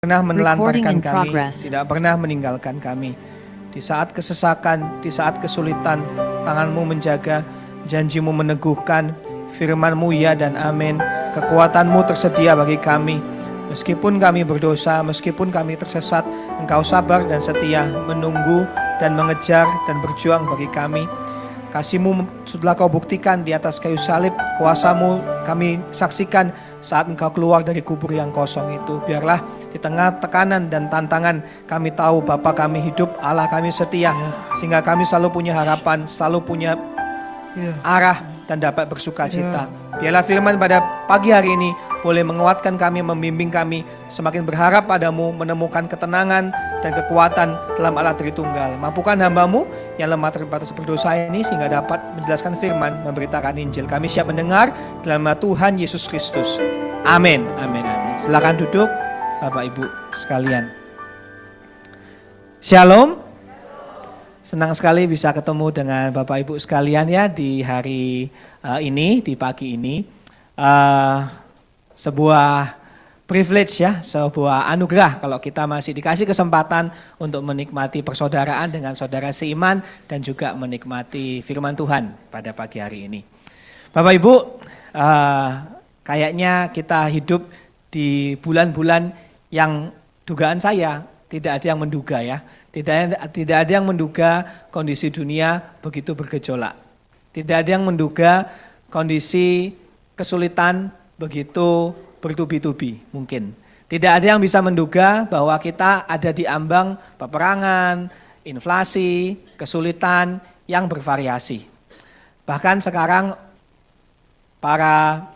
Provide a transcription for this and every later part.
pernah menelantarkan Recording in kami, progress. tidak pernah meninggalkan kami. Di saat kesesakan, di saat kesulitan, tangan-Mu menjaga, janji-Mu meneguhkan, firman-Mu ya dan amin. Kekuatan-Mu tersedia bagi kami. Meskipun kami berdosa, meskipun kami tersesat, Engkau sabar dan setia menunggu dan mengejar dan berjuang bagi kami. Kasih-Mu sudah Kau buktikan di atas kayu salib, kuasa-Mu kami saksikan saat Engkau keluar dari kubur yang kosong itu. Biarlah di tengah tekanan dan tantangan kami tahu Bapa kami hidup, Allah kami setia, sehingga kami selalu punya harapan, selalu punya arah dan dapat bersuka cita. Biarlah firman pada pagi hari ini boleh menguatkan kami, membimbing kami, semakin berharap padamu, menemukan ketenangan dan kekuatan dalam Allah Tritunggal. Mampukan hamba-Mu yang lemah terbatas berdosa ini sehingga dapat menjelaskan firman, memberitakan Injil. Kami siap mendengar dalam nama Tuhan Yesus Kristus. Amin, amin, amin. Silakan duduk Bapak Ibu sekalian. Shalom. Senang sekali bisa ketemu dengan Bapak Ibu sekalian ya di hari ini, di pagi ini. Sebuah privilege ya, sebuah anugerah kalau kita masih dikasih kesempatan untuk menikmati persaudaraan dengan saudara seiman dan juga menikmati firman Tuhan pada pagi hari ini. Bapak Ibu, kayaknya kita hidup di bulan-bulan yang dugaan saya tidak ada yang menduga ya. Tidak ada yang menduga kondisi dunia begitu bergejolak. Tidak ada yang menduga kondisi kesulitan begitu bertubi-tubi mungkin. Tidak ada yang bisa menduga bahwa kita ada di ambang peperangan, inflasi, kesulitan yang bervariasi. Bahkan sekarang para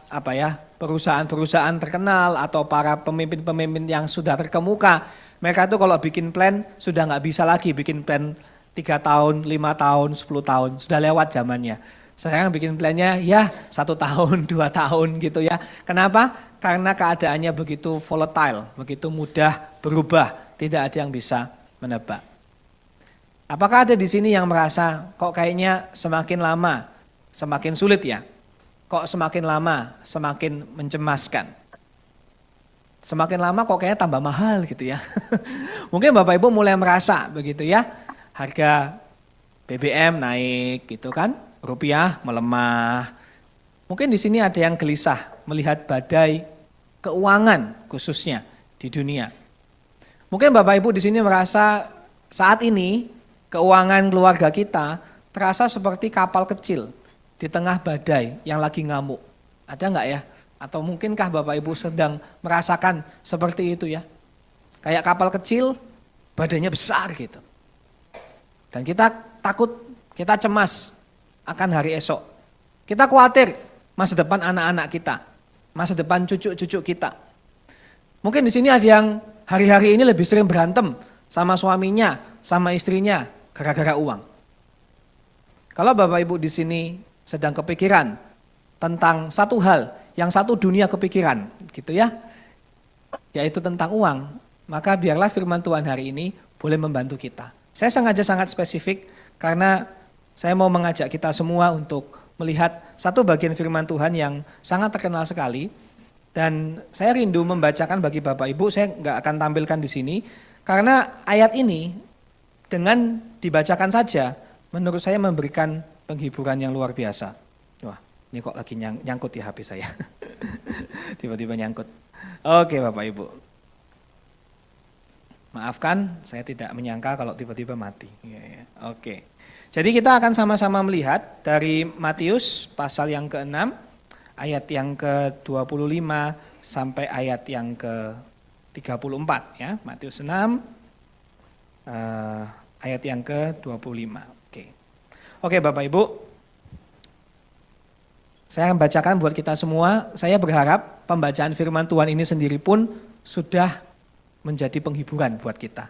perusahaan-perusahaan terkenal atau para pemimpin-pemimpin yang sudah terkemuka, mereka tuh kalau bikin plan sudah nggak bisa lagi bikin plan 3 tahun, 5 tahun, 10 tahun, sudah lewat zamannya. Sekarang bikin plannya ya 1 tahun, 2 tahun gitu ya. Kenapa? Karena keadaannya begitu volatile, begitu mudah berubah, tidak ada yang bisa menebak. Apakah ada di sini yang merasa kok kayaknya semakin lama semakin sulit ya? Kok semakin lama semakin mencemaskan? Semakin lama kok kayaknya tambah mahal gitu ya. Mungkin Bapak Ibu mulai merasa begitu ya. Harga BBM naik gitu kan, rupiah melemah. Mungkin di sini ada yang gelisah melihat badai keuangan khususnya di dunia. Mungkin Bapak Ibu di sini merasa saat ini keuangan keluarga kita terasa seperti kapal kecil di tengah badai yang lagi ngamuk. Ada enggak ya? Atau mungkinkah Bapak Ibu sedang merasakan seperti itu ya? Kayak kapal kecil, badannya besar gitu. Dan kita takut, kita cemas akan hari esok. Kita khawatir masa depan anak-anak kita, masa depan cucu-cucu kita. Mungkin di sini ada yang hari-hari ini lebih sering berantem sama suaminya, sama istrinya, gara-gara uang. Kalau Bapak Ibu di sini sedang kepikiran tentang satu hal, yang satu dunia kepikiran gitu ya, yaitu tentang uang, maka biarlah firman Tuhan hari ini boleh membantu kita. Saya sengaja sangat spesifik karena saya mau mengajak kita semua untuk melihat satu bagian firman Tuhan yang sangat terkenal sekali, dan saya rindu membacakan bagi Bapak Ibu. Saya nggak akan tampilkan di sini karena ayat ini dengan dibacakan saja menurut saya memberikan penghiburan yang luar biasa. Wah, ini kok lagi nyangkut di HP saya. Tiba-tiba nyangkut. Oke Bapak Ibu. Maafkan, saya tidak menyangka kalau tiba-tiba mati. Ya. Oke. Jadi kita akan sama-sama melihat dari Matius pasal yang ke-6, ayat yang ke-25 sampai ayat yang ke-34 ya. Matius 6 ayat yang ke-25. Oke Bapak Ibu. Saya akan bacakan buat kita semua. Saya berharap pembacaan firman Tuhan ini sendiri pun sudah menjadi penghiburan buat kita.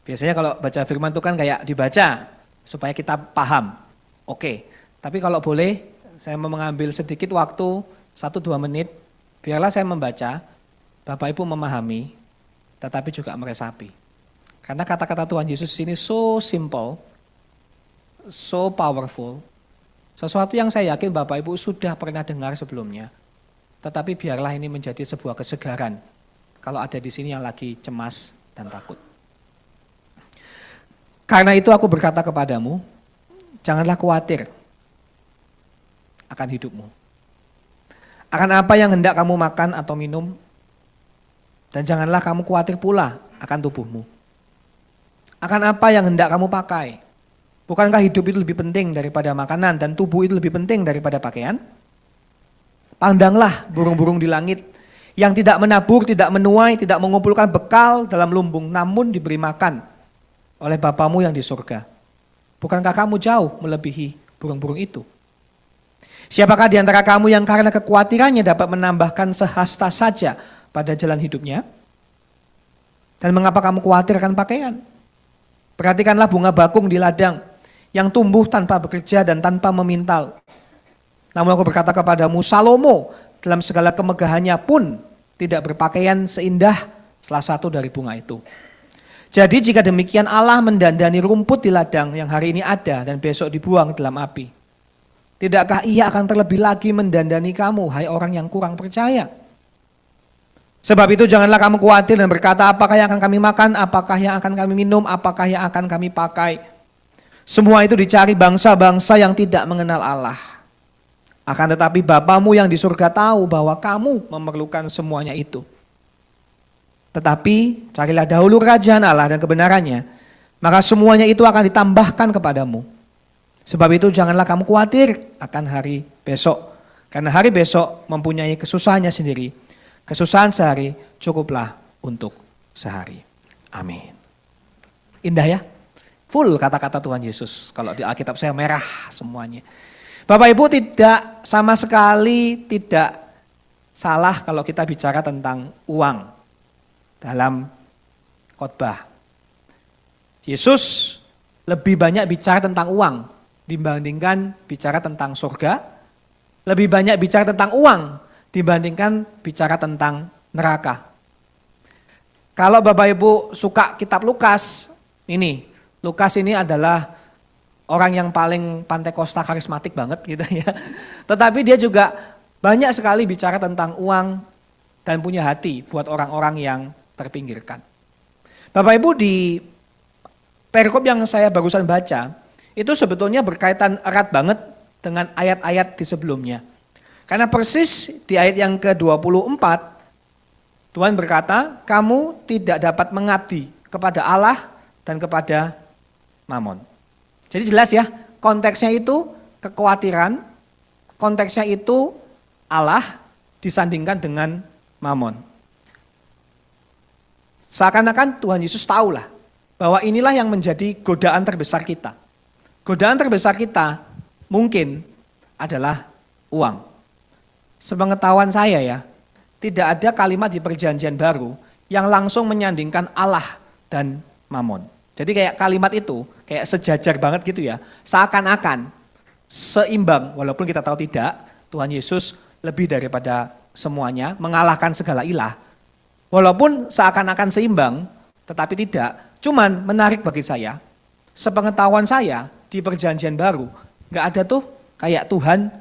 Biasanya kalau baca firman itu kan kayak dibaca supaya kita paham. Oke, tapi kalau boleh saya mau mengambil sedikit waktu 1-2 menit. Biarlah saya membaca, Bapak Ibu memahami, tetapi juga meresapi. Karena kata-kata Tuhan Yesus ini so simple, so powerful. Sesuatu yang saya yakin Bapak Ibu sudah pernah dengar sebelumnya. Tetapi biarlah ini menjadi sebuah kesegaran kalau ada di sini yang lagi cemas dan takut. Karena itu aku berkata kepadamu, janganlah khawatir akan hidupmu. Akan apa yang hendak kamu makan atau minum, dan janganlah kamu khawatir pula akan tubuhmu. Akan apa yang hendak kamu pakai? Bukankah hidup itu lebih penting daripada makanan dan tubuh itu lebih penting daripada pakaian? Pandanglah burung-burung di langit yang tidak menabur, tidak menuai, tidak mengumpulkan bekal dalam lumbung, namun diberi makan oleh Bapamu yang di surga. Bukankah kamu jauh melebihi burung-burung itu? Siapakah di antara kamu yang karena kekhawatirannya dapat menambahkan sehasta saja pada jalan hidupnya? Dan mengapa kamu khawatir akan pakaian? Perhatikanlah bunga bakung di ladang yang tumbuh tanpa bekerja dan tanpa memintal. Namun aku berkata kepadamu, Salomo dalam segala kemegahannya pun tidak berpakaian seindah salah satu dari bunga itu. Jadi jika demikian Allah mendandani rumput di ladang yang hari ini ada dan besok dibuang dalam api. Tidakkah Ia akan terlebih lagi mendandani kamu, hai orang yang kurang percaya? Sebab itu janganlah kamu khawatir dan berkata, apakah yang akan kami makan, apakah yang akan kami minum, apakah yang akan kami pakai. Semua itu dicari bangsa-bangsa yang tidak mengenal Allah. Akan tetapi Bapamu yang di surga tahu bahwa kamu memerlukan semuanya itu. Tetapi carilah dahulu kerajaan Allah dan kebenarannya, maka semuanya itu akan ditambahkan kepadamu. Sebab itu janganlah kamu khawatir akan hari besok, karena hari besok mempunyai kesusahannya sendiri. Kesusahan sehari cukuplah untuk sehari. Amin. Indah ya? Full kata-kata Tuhan Yesus. Kalau di Alkitab saya merah semuanya. Bapak Ibu, tidak sama sekali tidak salah kalau kita bicara tentang uang dalam khotbah. Yesus lebih banyak bicara tentang uang dibandingkan bicara tentang surga. Lebih banyak bicara tentang uang dibandingkan bicara tentang neraka. Kalau Bapak Ibu suka kitab Lukas, Lukas ini adalah orang yang paling Pantekosta karismatik banget gitu ya. Tetapi dia juga banyak sekali bicara tentang uang dan punya hati buat orang-orang yang terpinggirkan. Bapak Ibu, di perikop yang saya barusan baca, itu sebetulnya berkaitan erat banget dengan ayat-ayat di sebelumnya. Karena persis di ayat yang ke-24, Tuhan berkata, kamu tidak dapat mengabdi kepada Allah dan kepada Mamon. Jadi jelas ya, konteksnya itu kekhawatiran, konteksnya itu Allah disandingkan dengan Mamon. Seakan-akan Tuhan Yesus tahulah bahwa inilah yang menjadi godaan terbesar kita. Godaan terbesar kita mungkin adalah uang. Sepengetahuan saya ya, tidak ada kalimat di Perjanjian Baru yang langsung menyandingkan Allah dan Mamon. Jadi kayak kalimat itu kayak sejajar banget gitu ya. Seakan-akan seimbang, walaupun kita tahu tidak, Tuhan Yesus lebih daripada semuanya, mengalahkan segala ilah. Walaupun seakan-akan seimbang, tetapi tidak. Cuman menarik bagi saya, sepengetahuan saya di Perjanjian Baru, gak ada tuh kayak Tuhan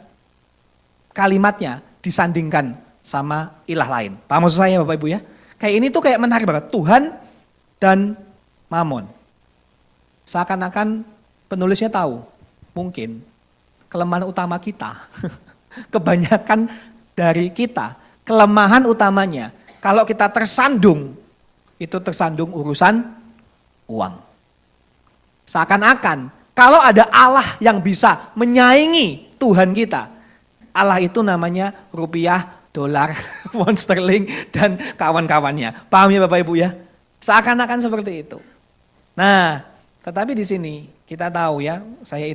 kalimatnya disandingkan sama ilah lain. Paham maksud saya Bapak Ibu ya? Kayak ini tuh kayak menarik banget, Tuhan dan Mamon. Seakan-akan penulisnya tahu, mungkin kelemahan utama kita, kebanyakan dari kita, kelemahan utamanya, kalau kita tersandung, itu tersandung urusan uang. Seakan-akan kalau ada Allah yang bisa menyaingi Tuhan kita, Allah itu namanya rupiah, dolar, pound sterling, dan kawan-kawannya. Paham ya Bapak Ibu ya? Seakan-akan seperti itu. Nah, tetapi di sini kita tahu ya, saya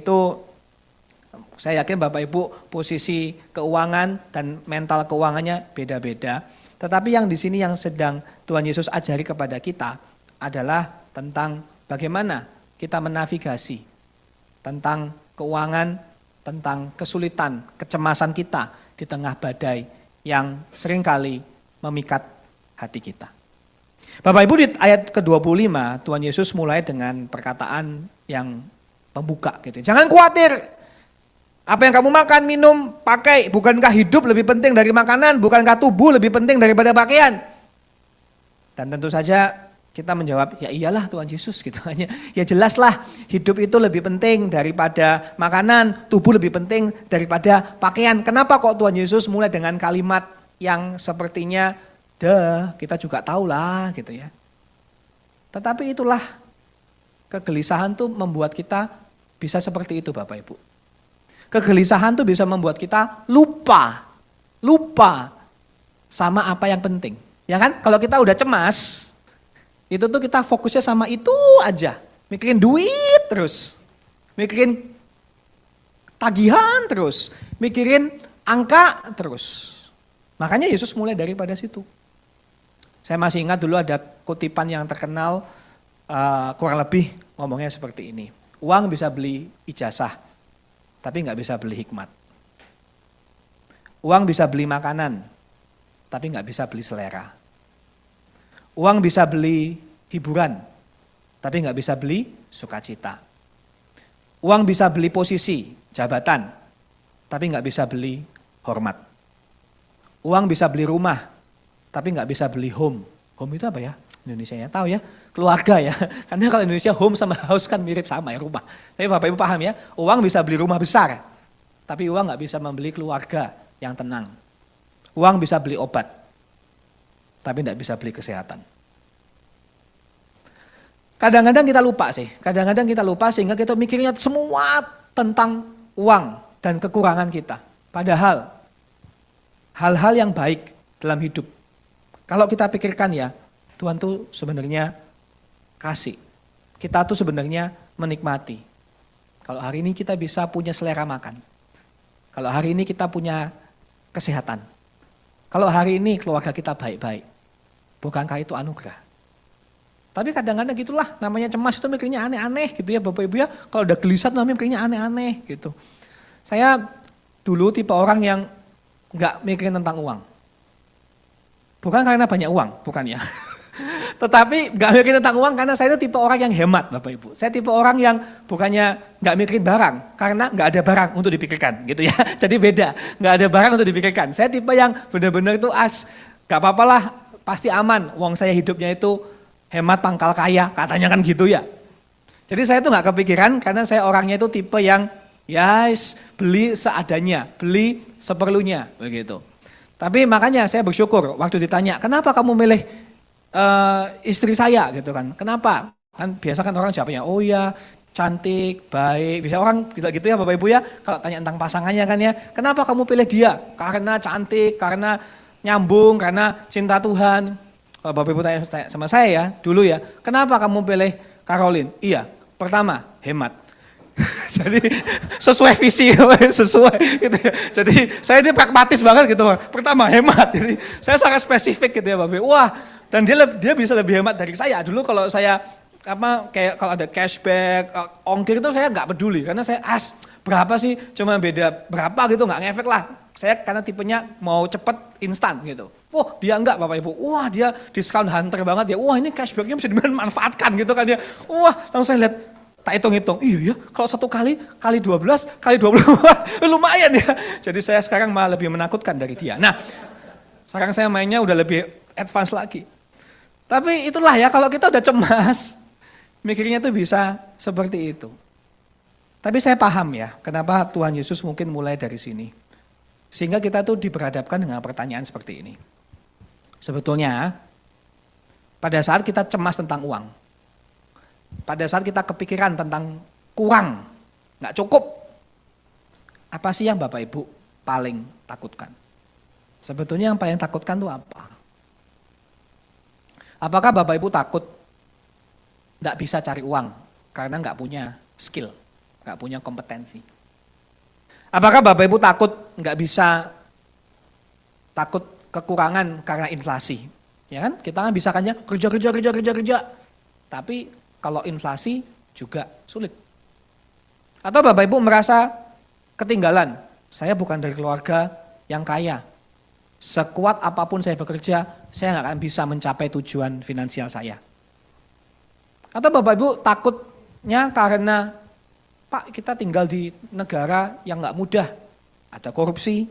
yakin Bapak Ibu posisi keuangan dan mental keuangannya beda-beda. Tetapi yang di sini yang sedang Tuhan Yesus ajari kepada kita adalah tentang bagaimana kita menavigasi tentang keuangan, tentang kesulitan, kecemasan kita di tengah badai yang seringkali memikat hati kita. Bapak Ibu, di ayat ke-25 Tuhan Yesus mulai dengan perkataan yang membuka gitu. Jangan khawatir. Apa yang kamu makan, minum, pakai, bukankah hidup lebih penting dari makanan? Bukankah tubuh lebih penting daripada pakaian? Dan tentu saja kita menjawab, ya iyalah Tuhan Yesus gitu hanya. Ya jelaslah hidup itu lebih penting daripada makanan, tubuh lebih penting daripada pakaian. Kenapa kok Tuhan Yesus mulai dengan kalimat yang sepertinya, kita juga tahulah gitu ya. Tetapi itulah kegelisahan tuh membuat kita bisa seperti itu Bapak Ibu. Kegelisahan tuh bisa membuat kita lupa sama apa yang penting. Ya kan? Kalau kita udah cemas, itu tuh kita fokusnya sama itu aja. Mikirin duit terus. Mikirin tagihan terus. Mikirin angka terus. Makanya Yesus mulai daripada situ. Saya masih ingat dulu ada kutipan yang terkenal kurang lebih ngomongnya seperti ini. Uang bisa beli ijazah, tapi nggak bisa beli hikmat. Uang bisa beli makanan, tapi nggak bisa beli selera. Uang bisa beli hiburan, tapi nggak bisa beli sukacita. Uang bisa beli posisi, jabatan, tapi nggak bisa beli hormat. Uang bisa beli rumah, tapi nggak bisa beli home. Home itu apa ya? Indonesia ya, tahu ya? Keluarga ya. Karena kalau Indonesia home sama house kan mirip sama ya, rumah. Tapi Bapak Ibu paham ya, uang bisa beli rumah besar, tapi uang nggak bisa membeli keluarga yang tenang. Uang bisa beli obat, tapi tidak bisa beli kesehatan. Kadang-kadang kita lupa sehingga kita mikirnya semua tentang uang dan kekurangan kita. Padahal hal-hal yang baik dalam hidup, kalau kita pikirkan ya, Tuhan tuh sebenarnya kasih. Kita tuh sebenarnya menikmati. Kalau hari ini kita bisa punya selera makan. Kalau hari ini kita punya kesehatan. Kalau hari ini keluarga kita baik-baik. Bukankah itu anugerah? Tapi kadang-kadang gitulah, namanya cemas itu mikirnya aneh-aneh gitu ya Bapak Ibu ya. Kalau udah gelisah namanya mikirnya aneh-aneh gitu. Saya dulu tipe orang yang gak mikirin tentang uang. Bukan karena banyak uang, bukan ya. Tetapi gak mikirin tentang uang karena saya itu tipe orang yang hemat Bapak Ibu. Saya tipe orang yang bukannya gak mikirin barang, karena gak ada barang untuk dipikirkan gitu ya. Jadi beda, gak ada barang untuk dipikirkan. Saya tipe yang benar-benar itu gak apa-apalah, pasti aman. Uang saya hidupnya itu hemat pangkal kaya, katanya kan gitu ya. Jadi saya tuh gak kepikiran karena saya orangnya itu tipe yang beli seadanya, beli seperlunya begitu. Tapi makanya saya bersyukur waktu ditanya, kenapa kamu milih istri saya gitu kan? Kenapa? Kan biasa kan orang jawabnya, oh ya cantik, baik. Bisa orang gitu ya Bapak Ibu ya, kalau tanya tentang pasangannya kan ya, kenapa kamu pilih dia? Karena cantik, karena nyambung, karena cinta Tuhan. Kalau Bapak Ibu tanya sama saya ya, dulu ya, kenapa kamu pilih Caroline? Iya, pertama hemat. Jadi sesuai visi, sesuai gitu ya. Jadi saya ini pragmatis banget gitu. Pertama hemat, jadi saya sangat spesifik gitu ya Bapak. Wah, dan dia bisa lebih hemat dari saya. Dulu kalau saya kayak kalau ada cashback, ongkir itu saya nggak peduli karena saya berapa sih, cuma beda berapa gitu, nggak ngefek lah. Saya karena tipenya mau cepet instan gitu. Wah dia enggak Bapak Ibu, wah dia diskon hunter banget ya. Wah ini cashbacknya bisa dimanfaatkan gitu kan ya. Wah langsung saya lihat. Tak hitung-hitung, iya ya kalau 1 kali 12, kali 24, lumayan ya. Jadi saya sekarang malah lebih menakutkan dari dia. Nah, sekarang saya mainnya udah lebih advance lagi. Tapi itulah ya, kalau kita udah cemas, mikirnya tuh bisa seperti itu. Tapi saya paham ya, kenapa Tuhan Yesus mungkin mulai dari sini. Sehingga kita tuh diperhadapkan dengan pertanyaan seperti ini. Sebetulnya, pada saat kita cemas tentang uang, pada saat kita kepikiran tentang kurang, nggak cukup, apa sih yang Bapak Ibu paling takutkan? Sebetulnya yang paling takutkan itu apa? Apakah Bapak Ibu takut nggak bisa cari uang karena nggak punya skill, nggak punya kompetensi? Apakah Bapak Ibu takut nggak bisa, takut kekurangan karena inflasi? Ya kan? Kita kan bisa kerja, tapi kalau inflasi juga sulit. Atau Bapak Ibu merasa ketinggalan, saya bukan dari keluarga yang kaya. Sekuat apapun saya bekerja, saya nggak akan bisa mencapai tujuan finansial saya. Atau Bapak Ibu takutnya karena, Pak kita tinggal di negara yang nggak mudah. Ada korupsi,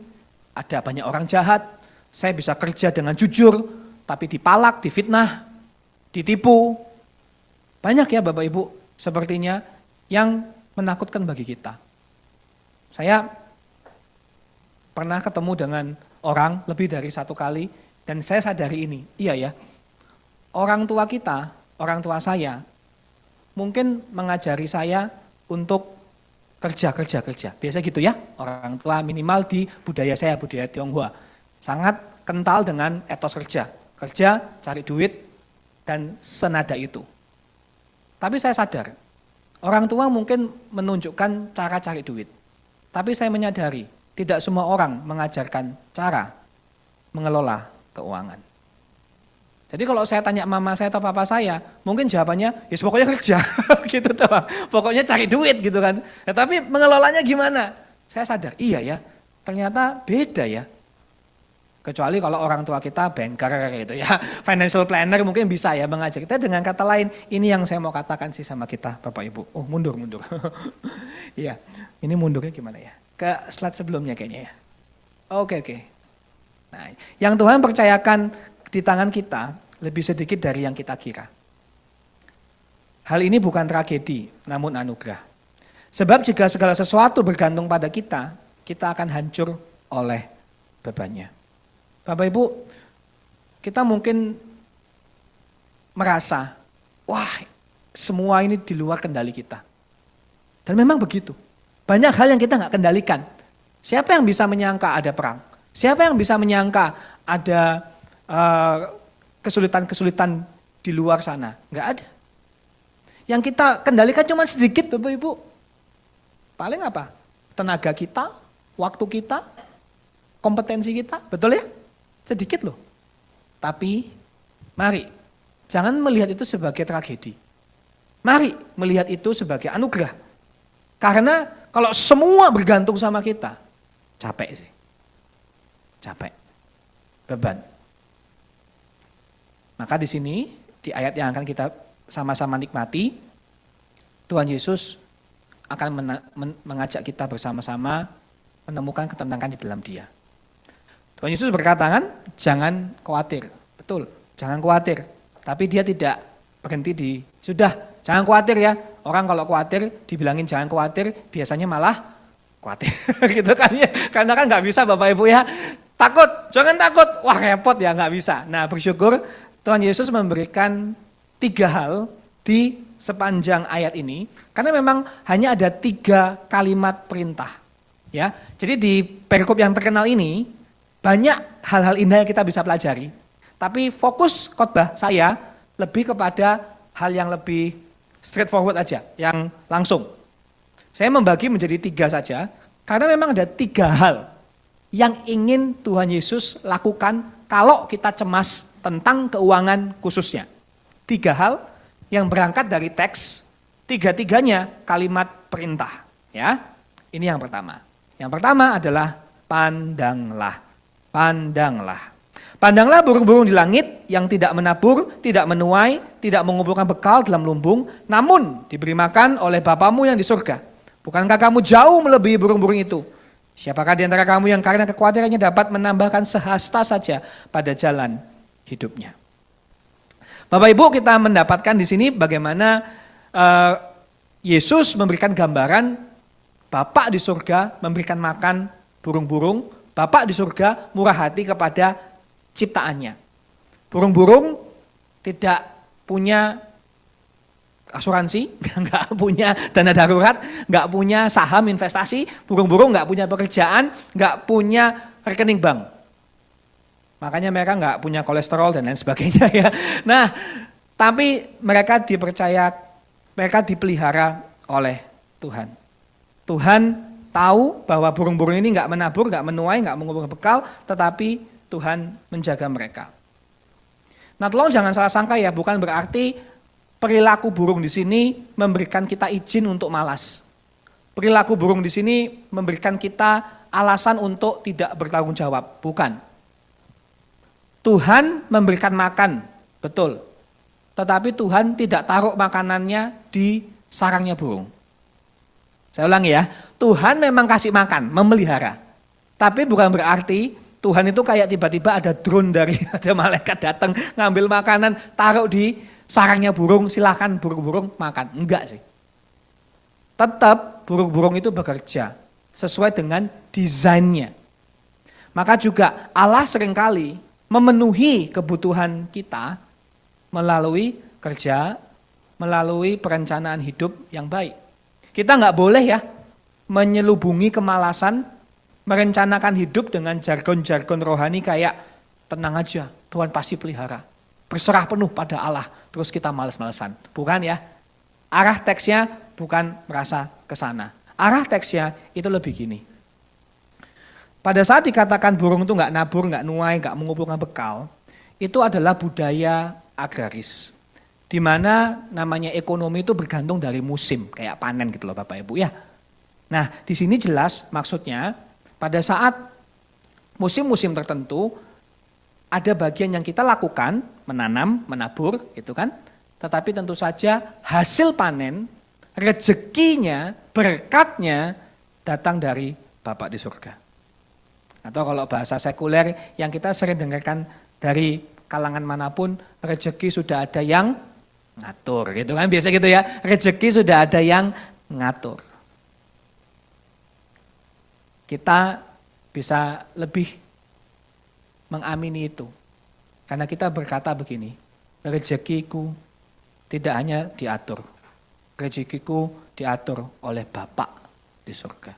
ada banyak orang jahat, saya bisa kerja dengan jujur, tapi dipalak, difitnah, ditipu. Banyak ya Bapak Ibu sepertinya yang menakutkan bagi kita. Saya pernah ketemu dengan orang lebih dari satu kali dan saya sadari ini, iya ya, orang tua kita, orang tua saya mungkin mengajari saya untuk kerja. Biasa gitu ya, orang tua minimal di budaya saya, budaya Tionghoa. Sangat kental dengan etos kerja, cari duit dan senada itu. Tapi saya sadar, orang tua mungkin menunjukkan cara cari duit. Tapi saya menyadari, tidak semua orang mengajarkan cara mengelola keuangan. Jadi kalau saya tanya mama saya atau papa saya, mungkin jawabannya, ya pokoknya kerja, gitu toh. Pokoknya cari duit gitu kan. Ya, tapi mengelolanya gimana? Saya sadar, iya ya, ternyata beda ya. Kecuali kalau orang tua kita banker gitu ya, financial planner mungkin bisa ya mengajar kita dengan kata lain. Ini yang saya mau katakan sih sama kita Bapak Ibu. Oh mundur. Iya, ini mundurnya gimana ya? Ke slide sebelumnya kayaknya ya. Oke. Nah, yang Tuhan percayakan di tangan kita lebih sedikit dari yang kita kira. Hal ini bukan tragedi, namun anugerah. Sebab jika segala sesuatu bergantung pada kita akan hancur oleh bebannya. Bapak Ibu, kita mungkin merasa, wah semua ini di luar kendali kita. Dan memang begitu. Banyak hal yang kita nggak kendalikan. Siapa yang bisa menyangka ada perang? Siapa yang bisa menyangka ada kesulitan-kesulitan di luar sana? Nggak ada. Yang kita kendalikan cuma sedikit Bapak Ibu. Paling apa? Tenaga kita, waktu kita, kompetensi kita, betul ya? Sedikit loh. Tapi mari, jangan melihat itu sebagai tragedi. Mari melihat itu sebagai anugerah. Karena kalau semua bergantung sama kita, capek sih. Capek. Beban. Maka di sini, di ayat yang akan kita sama-sama nikmati, Tuhan Yesus akan mengajak kita bersama-sama menemukan ketenangan di dalam Dia. Tuhan Yesus berkata kan, jangan khawatir. Betul, jangan khawatir. Tapi Dia tidak berhenti di, sudah, jangan khawatir ya. Orang kalau khawatir, dibilangin jangan khawatir, biasanya malah khawatir. Gitu kan ya. Karena kan gak bisa Bapak Ibu ya. Takut, jangan takut. Wah repot ya, gak bisa. Nah bersyukur Tuhan Yesus memberikan 3 hal di sepanjang ayat ini. Karena memang hanya ada 3 kalimat perintah. Ya, jadi di perikop yang terkenal ini, banyak hal-hal indah yang kita bisa pelajari. Tapi fokus khotbah saya lebih kepada hal yang lebih straightforward aja, yang langsung. Saya membagi menjadi 3 saja, karena memang ada 3 hal yang ingin Tuhan Yesus lakukan kalau kita cemas tentang keuangan khususnya. 3 hal yang berangkat dari teks, 3-tiganya kalimat perintah. Ya, ini yang pertama. Yang pertama adalah pandanglah. Pandanglah. Pandanglah burung-burung di langit yang tidak menabur, tidak menuai, tidak mengumpulkan bekal dalam lumbung, namun diberi makan oleh Bapamu yang di surga. Bukankah kamu jauh melebihi burung-burung itu? Siapakah di antara kamu yang karena kekhawatirannya dapat menambahkan sehasta saja pada jalan hidupnya? Bapak Ibu, kita mendapatkan di sini bagaimana Yesus memberikan gambaran Bapa di surga memberikan makan burung-burung, Bapa di surga murah hati kepada ciptaannya. Burung-burung tidak punya asuransi, nggak punya dana darurat, nggak punya saham investasi, burung-burung nggak punya pekerjaan, nggak punya rekening bank. Makanya mereka nggak punya kolesterol dan lain sebagainya ya. Nah, tapi mereka dipercaya, mereka dipelihara oleh Tuhan. Tuhan tahu bahwa burung-burung ini nggak menabur, nggak menuai, nggak mengumpulkan bekal, tetapi Tuhan menjaga mereka. Nah, tolong jangan salah sangka ya, bukan berarti perilaku burung di sini memberikan kita izin untuk malas. Perilaku burung di sini memberikan kita alasan untuk tidak bertanggung jawab, bukan. Tuhan memberikan makan, betul. Tetapi Tuhan tidak taruh makanannya di sarangnya burung. Saya ulangi ya, Tuhan memang kasih makan, memelihara. Tapi bukan berarti Tuhan itu kayak tiba-tiba ada drone dari ada malaikat datang ngambil makanan, taruh di sarangnya burung, silahkan burung-burung makan. Enggak sih. Tetap burung-burung itu bekerja sesuai dengan desainnya. Maka juga Allah seringkali memenuhi kebutuhan kita melalui kerja, melalui perencanaan hidup yang baik. Kita nggak boleh ya menyelubungi kemalasan, merencanakan hidup dengan jargon-jargon rohani kayak tenang aja, Tuhan pasti pelihara. Berserah penuh pada Allah, terus kita males-malesan. Bukan ya, arah teksnya bukan merasa ke sana. Arah teksnya itu lebih gini. Pada saat dikatakan burung itu nggak nabur, nggak nuai, nggak mengumpulkan bekal, itu adalah budaya agraris. Di mana namanya ekonomi itu bergantung dari musim, kayak panen gitu loh Bapak Ibu ya. Nah di sini jelas maksudnya pada saat musim-musim tertentu ada bagian yang kita lakukan, menanam, menabur gitu kan. Tetapi tentu saja hasil panen, rezekinya, berkatnya datang dari Bapa di surga. Atau kalau bahasa sekuler yang kita sering dengarkan dari kalangan manapun, rezeki sudah ada yang ngatur gitu kan, biasa gitu ya, rezeki sudah ada yang ngatur. Kita bisa lebih mengamini itu, karena kita berkata begini, rezekiku tidak hanya diatur, rezekiku diatur oleh Bapa di surga.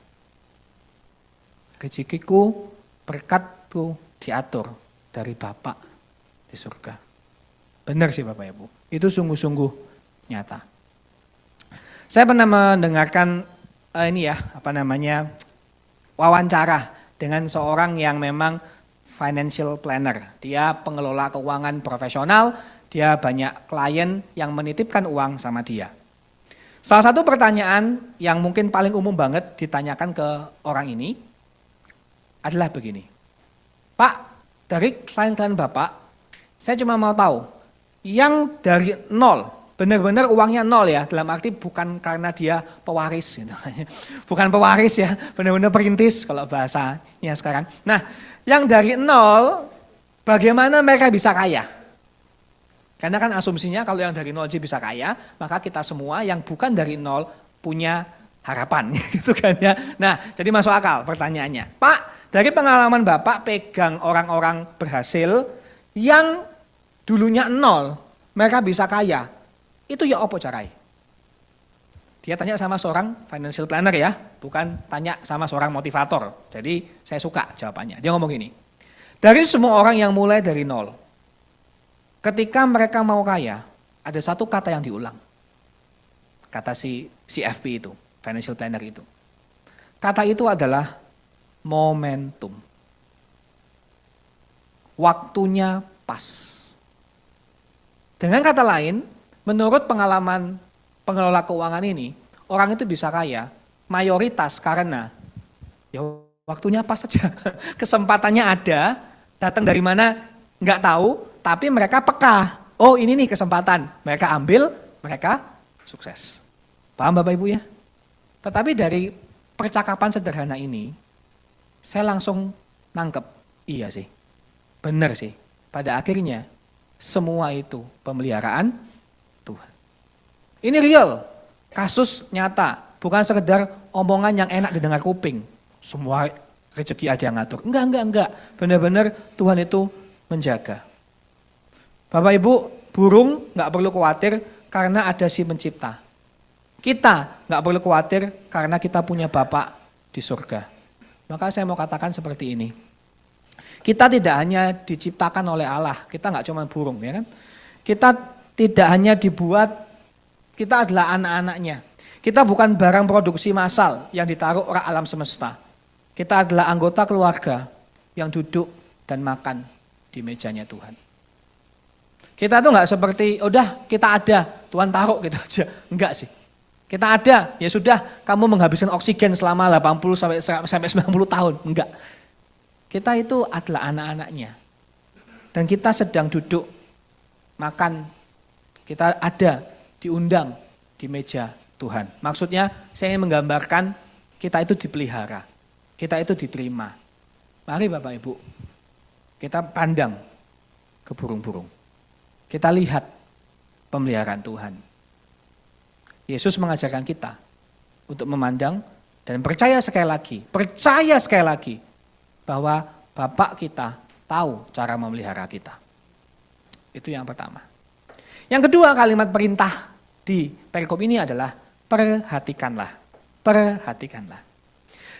Rezekiku, berkatku diatur dari Bapa di surga. Benar sih Bapak Ibu, itu sungguh-sungguh nyata. Saya pernah mendengarkan wawancara dengan seorang yang memang financial planner. Dia pengelola keuangan profesional, dia banyak klien yang menitipkan uang sama dia. Salah satu pertanyaan yang mungkin paling umum banget ditanyakan ke orang ini adalah begini. Pak, dari klien-klien Bapak, saya cuma mau tahu, yang dari nol, benar-benar uangnya nol ya, dalam arti bukan karena dia pewaris gitu. Bukan pewaris ya, benar-benar perintis kalau bahasanya sekarang. Nah, yang dari nol, bagaimana mereka bisa kaya? Karena kan asumsinya kalau yang dari nol bisa kaya, maka kita semua yang bukan dari nol punya harapan gitu kan ya. Nah, jadi masuk akal pertanyaannya. Pak, dari pengalaman Bapak pegang orang-orang berhasil yang dulunya nol, mereka bisa kaya. Itu ya apa caranya? Dia tanya sama seorang financial planner ya, bukan tanya sama seorang motivator. Jadi saya suka jawabannya. Dia ngomong gini, dari semua orang yang mulai dari nol, ketika mereka mau kaya, ada satu kata yang diulang. Kata si CFP itu, financial planner itu. Kata itu adalah momentum. Waktunya pas. Dengan kata lain, menurut pengalaman pengelola keuangan ini, orang itu bisa kaya mayoritas karena ya waktunya pas saja. Kesempatannya ada, datang dari mana nggak tahu, tapi mereka peka. Oh ini nih kesempatan, mereka ambil, mereka sukses. Paham Bapak Ibu ya? Tetapi dari percakapan sederhana ini, saya langsung nangkep, iya sih, benar sih. Pada akhirnya semua itu pemeliharaan Tuhan. Ini real, kasus nyata, bukan sekedar omongan yang enak didengar kuping. Semua rezeki ada yang ngatur. Enggak. Benar-benar Tuhan itu menjaga. Bapak Ibu, burung nggak perlu khawatir karena ada si pencipta. Kita nggak perlu khawatir karena kita punya Bapak di surga. Maka saya mau katakan seperti ini. Kita tidak hanya diciptakan oleh Allah, kita nggak cuma burung ya kan. Kita tidak hanya dibuat, kita adalah anak-anaknya. Kita bukan barang produksi massal yang ditaruh orang alam semesta. Kita adalah anggota keluarga yang duduk dan makan di mejanya Tuhan. Kita tuh nggak seperti, udah kita ada, Tuhan taruh gitu aja. Enggak sih. Kita ada, ya sudah kamu menghabiskan oksigen selama 80 sampai 90 tahun. Enggak. Kita itu adalah anak-anaknya. Dan kita sedang duduk, makan, kita ada, diundang di meja Tuhan. Maksudnya saya ingin menggambarkan kita itu dipelihara, kita itu diterima. Mari Bapak Ibu, kita pandang ke burung-burung. Kita lihat pemeliharaan Tuhan. Yesus mengajarkan kita untuk memandang dan percaya sekali lagi bahwa Bapa kita tahu cara memelihara kita. Itu yang pertama. Yang kedua, kalimat perintah di perikop ini adalah perhatikanlah. Perhatikanlah.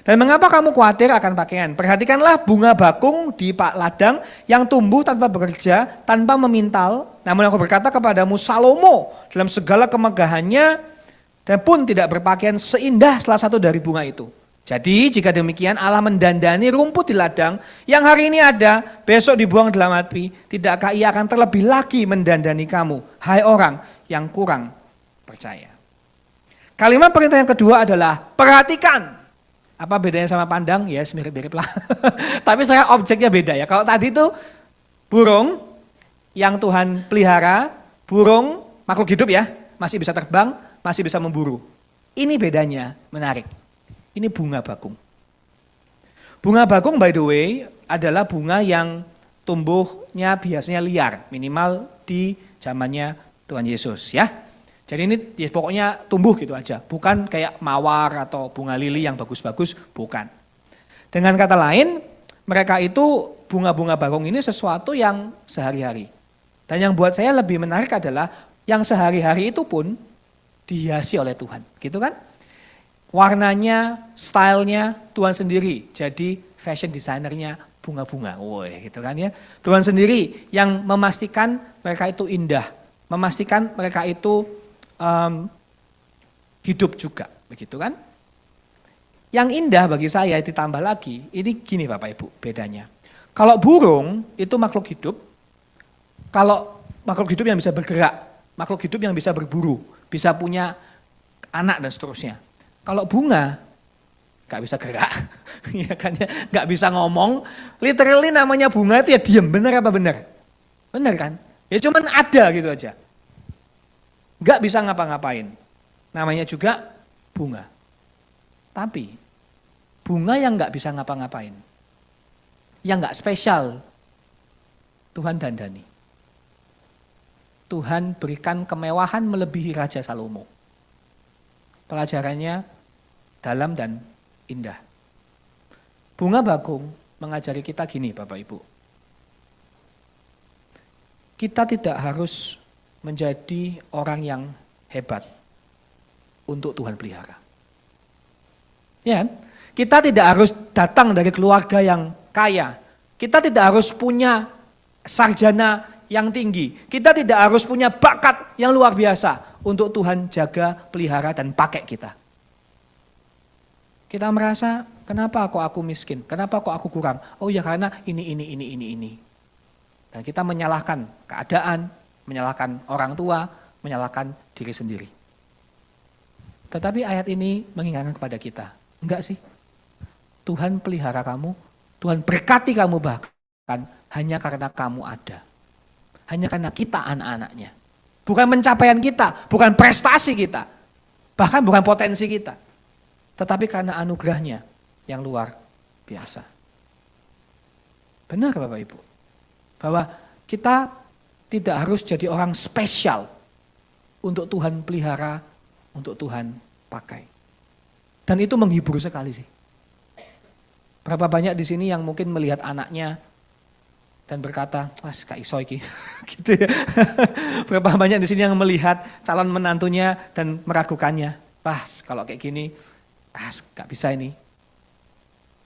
Dan mengapa kamu khawatir akan pakaian? Perhatikanlah bunga bakung di ladang yang tumbuh tanpa bekerja, tanpa memintal. Namun aku berkata kepadamu, Salomo dalam segala kemegahannya dan pun tidak berpakaian seindah salah satu dari bunga itu. Jadi jika demikian Allah mendandani rumput di ladang yang hari ini ada, besok dibuang dalam api. Tidakkah ia akan terlebih lagi mendandani kamu, hai orang yang kurang percaya. Kalimat perintah yang kedua adalah perhatikan. Apa bedanya sama pandang? Ya, yes, mirip-mirip lah. Tapi saya objeknya beda ya. Kalau tadi itu burung yang Tuhan pelihara, burung makhluk hidup ya, masih bisa terbang, masih bisa memburu. Ini bedanya, menarik. Ini bunga bakung. Bunga bakung by the way adalah bunga yang tumbuhnya biasanya liar, minimal di zamannya Tuhan Yesus ya. Jadi ini ya pokoknya tumbuh gitu aja, bukan kayak mawar atau bunga lili yang bagus-bagus, bukan. Dengan kata lain, mereka itu bunga-bunga bakung ini sesuatu yang sehari-hari. Dan yang buat saya lebih menarik adalah yang sehari-hari itu pun dihiasi oleh Tuhan, gitu kan? Warnanya, stylenya Tuhan sendiri, jadi fashion designernya bunga-bunga, woi gitu kan ya. Tuhan sendiri yang memastikan mereka itu indah, memastikan mereka itu hidup juga, begitu kan? Yang indah bagi saya ditambah lagi, ini gini Bapak Ibu bedanya. Kalau burung itu makhluk hidup, kalau makhluk hidup yang bisa bergerak, makhluk hidup yang bisa berburu, bisa punya anak dan seterusnya. Kalau bunga gak bisa gerak, ya kan ya, gak bisa ngomong. Literally namanya bunga itu ya diam, benar apa benar? Benar kan? Ya cuman ada gitu aja. Gak bisa ngapa-ngapain. Namanya juga bunga. Tapi bunga yang gak bisa ngapa-ngapain, yang gak spesial, Tuhan dandani. Tuhan berikan kemewahan melebihi Raja Salomo. Pelajarannya dalam dan indah. Bunga bakung mengajari kita gini Bapak Ibu. Kita tidak harus menjadi orang yang hebat untuk Tuhan pelihara. Ya, kita tidak harus datang dari keluarga yang kaya. Kita tidak harus punya sarjana yang tinggi. Kita tidak harus punya bakat yang luar biasa untuk Tuhan jaga, pelihara dan pakai kita. Kita merasa, kenapa kok aku miskin? Kenapa kok aku kurang? Oh ya karena ini. Dan kita menyalahkan keadaan, menyalahkan orang tua, menyalahkan diri sendiri. Tetapi ayat ini mengingatkan kepada kita, enggak sih? Tuhan pelihara kamu, Tuhan berkati kamu bahkan hanya karena kamu ada. Hanya karena kita anak-anaknya. Bukan pencapaian kita, bukan prestasi kita, bahkan bukan potensi kita. Tetapi karena anugerahnya yang luar biasa. Benar Bapak Ibu? Bahwa kita tidak harus jadi orang spesial untuk Tuhan pelihara, untuk Tuhan pakai. Dan itu menghibur sekali sih. Berapa banyak di sini yang mungkin melihat anaknya dan berkata, "Mas, Kak iso iki." Gitu ya. Berapa banyak di sini yang melihat calon menantunya dan meragukannya. "Pas, kalau kayak gini, gak bisa ini."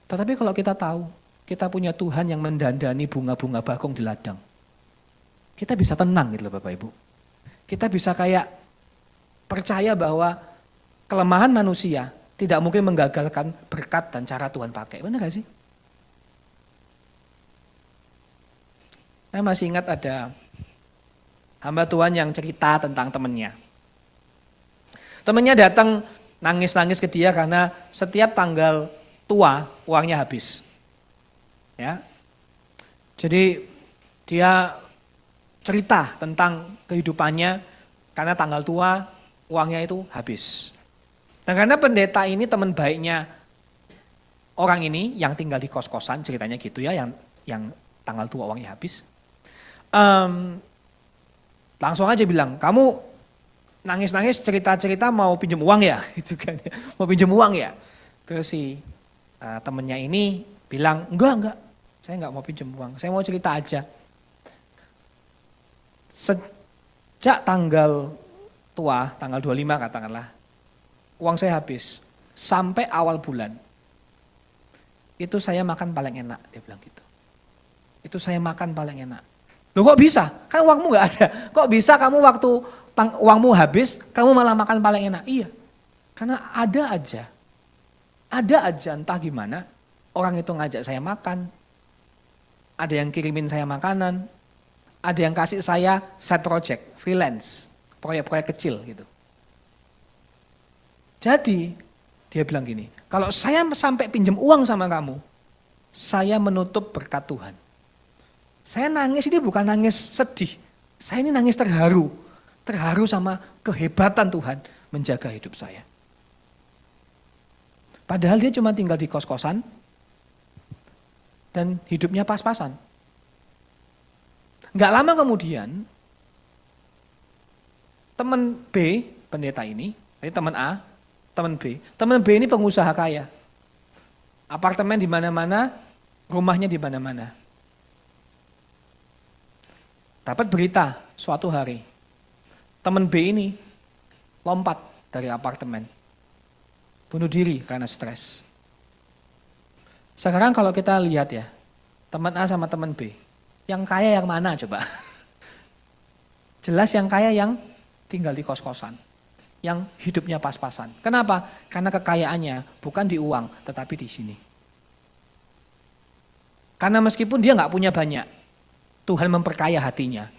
Tetapi kalau kita tahu, kita punya Tuhan yang mendandani bunga-bunga bakung di ladang. Kita bisa tenang gitu loh Bapak Ibu. Kita bisa kayak percaya bahwa kelemahan manusia tidak mungkin menggagalkan berkat dan cara Tuhan pakai. Benar gak sih? Saya masih ingat ada hamba Tuhan yang cerita tentang temannya. Temannya datang nangis-nangis ke dia karena setiap tanggal tua uangnya habis. Ya. Jadi dia cerita tentang kehidupannya karena tanggal tua uangnya itu habis. Dan karena pendeta ini teman baiknya orang ini yang tinggal di kos-kosan, ceritanya gitu ya, yang tanggal tua uangnya habis. Langsung aja bilang, kamu nangis-nangis cerita-cerita mau pinjam uang ya? Gitu kan, mau pinjam uang ya? Terus si temennya ini bilang, enggak, saya enggak mau pinjam uang, saya mau cerita aja. Sejak tanggal tua, tanggal 25 katakanlah, uang saya habis. Sampai awal bulan, itu saya makan paling enak, dia bilang gitu. Itu saya makan paling enak. Loh kok bisa? Kan uangmu gak ada. Kok bisa kamu waktu uangmu habis, kamu malah makan paling enak? Iya, karena ada aja entah gimana, orang itu ngajak saya makan, ada yang kirimin saya makanan, ada yang kasih saya side project, freelance, proyek-proyek kecil gitu. Jadi dia bilang gini, kalau saya sampai pinjam uang sama kamu, saya menutup berkat Tuhan. Saya nangis ini bukan nangis sedih, saya ini nangis terharu sama kehebatan Tuhan menjaga hidup saya. Padahal dia cuma tinggal di kos-kosan dan hidupnya pas-pasan. Nggak lama kemudian, teman B, pendeta ini, jadi teman A, teman B ini pengusaha kaya. Apartemen di mana-mana, rumahnya di mana-mana. Dapat berita suatu hari, teman B ini lompat dari apartemen, bunuh diri karena stres. Sekarang kalau kita lihat ya, teman A sama teman B, yang kaya yang mana coba? Jelas yang kaya yang tinggal di kos-kosan, yang hidupnya pas-pasan. Kenapa? Karena kekayaannya bukan di uang, tetapi di sini. Karena meskipun dia nggak punya banyak, Tuhan memperkaya hatinya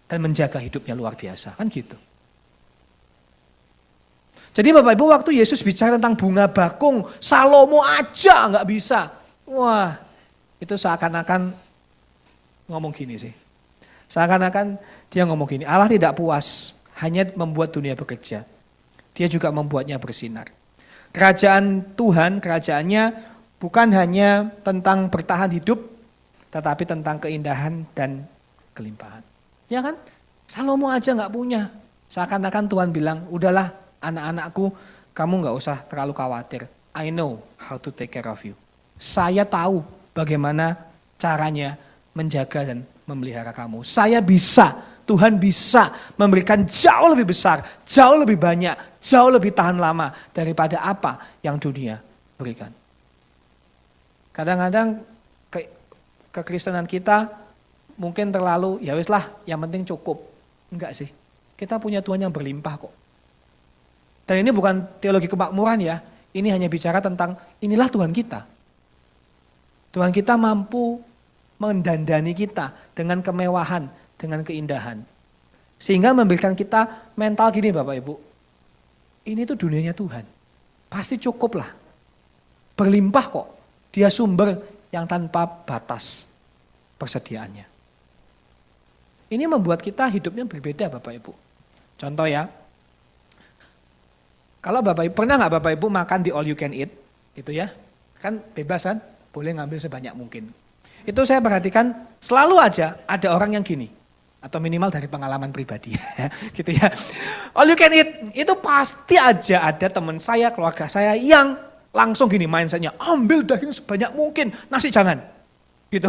dan menjaga hidupnya luar biasa, kan gitu. Jadi Bapak Ibu, waktu Yesus bicara tentang bunga bakung, Salomo aja nggak bisa. Wah, itu seakan-akan ngomong gini sih. Seakan-akan dia ngomong gini, Allah tidak puas hanya membuat dunia bekerja. Dia juga membuatnya bersinar. Kerajaan Tuhan, kerajaannya bukan hanya tentang bertahan hidup, tetapi tentang keindahan dan kelimpahan. Ya kan? Salomo aja nggak punya. Seakan-akan Tuhan bilang, udahlah anak-anakku, kamu nggak usah terlalu khawatir. I know how to take care of you. Saya tahu bagaimana caranya menjaga dan memelihara kamu. Saya bisa, Tuhan bisa memberikan jauh lebih besar, jauh lebih banyak, jauh lebih tahan lama daripada apa yang dunia berikan. Kadang-kadang kekristenan kita mungkin terlalu, ya wis lah, yang penting cukup. Enggak sih, kita punya Tuhan yang berlimpah kok. Dan ini bukan teologi kemakmuran ya, ini hanya bicara tentang inilah Tuhan kita. Tuhan kita mampu mendandani kita dengan kemewahan, dengan keindahan. Sehingga memberikan kita mental gini Bapak Ibu, ini tuh dunianya Tuhan, pasti cukup lah. Berlimpah kok, dia sumber yang tanpa batas persediaannya. Ini membuat kita hidupnya berbeda Bapak Ibu. Contoh ya, kalau Bapak Ibu, pernah nggak Bapak Ibu makan di all you can eat gitu ya? Kan bebas kan, boleh ngambil sebanyak mungkin. Itu saya perhatikan selalu aja ada orang yang gini, atau minimal dari pengalaman pribadi gitu ya. All you can eat, itu pasti aja ada teman saya, keluarga saya yang langsung gini mindsetnya, ambil daging sebanyak mungkin, nasi jangan. Gitu.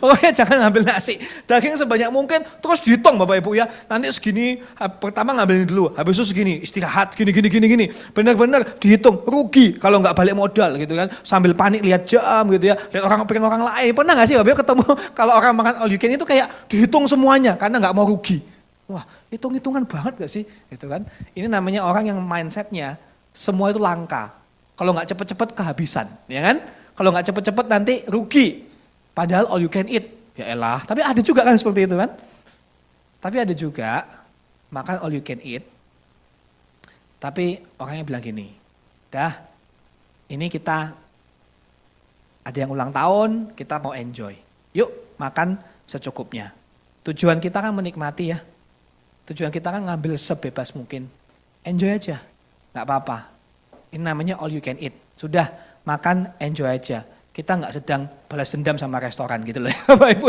Pokoknya jangan ngambil nasi, daging sebanyak mungkin, terus dihitung Bapak Ibu ya. Nanti segini, pertama ngambilin dulu, habis itu segini, istirahat, gini. Benar-benar dihitung, rugi kalau nggak balik modal gitu kan. Sambil panik lihat jam gitu ya, lihat orang pengen orang lain. Pernah nggak sih Bapak Ibu ketemu kalau orang makan all you can itu kayak dihitung semuanya karena nggak mau rugi. Wah, hitung-hitungan banget gak sih? Gitu kan. Ini namanya orang yang mindsetnya semua itu langka. Kalau nggak cepet-cepet kehabisan, ya kan? Kalau nggak cepet-cepet nanti rugi. Padahal all you can eat, ya elah. Tapi ada juga kan seperti itu kan. Tapi ada juga makan all you can eat. Tapi orangnya bilang gini, dah ini kita ada yang ulang tahun, kita mau enjoy. Yuk makan secukupnya. Tujuan kita kan menikmati ya. Tujuan kita kan ngambil sebebas mungkin. Enjoy aja, gak apa-apa. Ini namanya all you can eat. Sudah makan enjoy aja. kita nggak sedang balas dendam sama restoran gitu loh. Bapak Ibu,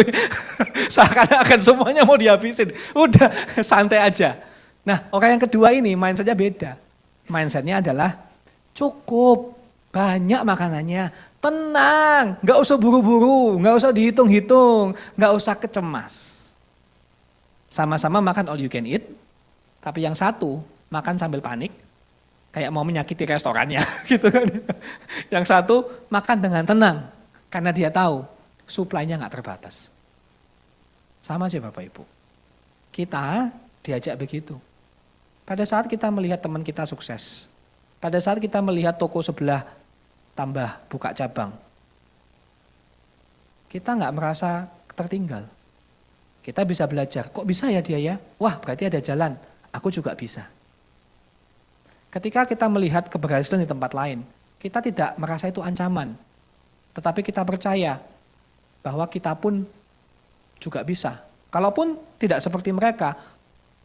seakan-akan semuanya mau dihabisin. Udah santai aja. Nah, orang yang kedua ini mindsetnya beda. Mindsetnya adalah cukup, banyak makanannya, tenang, nggak usah buru-buru, nggak usah dihitung-hitung, nggak usah kecemas. Sama-sama makan all you can eat, tapi yang satu makan sambil panik, kayak mau menyakiti restorannya gitu kan. Yang satu makan dengan tenang, karena dia tahu suplainya nggak terbatas. Sama sih Bapak Ibu, kita diajak begitu. Pada saat kita melihat teman kita sukses, pada saat kita melihat toko sebelah tambah buka cabang, kita nggak merasa tertinggal. Kita bisa belajar, kok bisa ya dia ya? Wah berarti ada jalan, aku juga bisa. Ketika kita melihat keberhasilan di tempat lain, kita tidak merasa itu ancaman. Tetapi kita percaya bahwa kita pun juga bisa. Kalaupun tidak seperti mereka,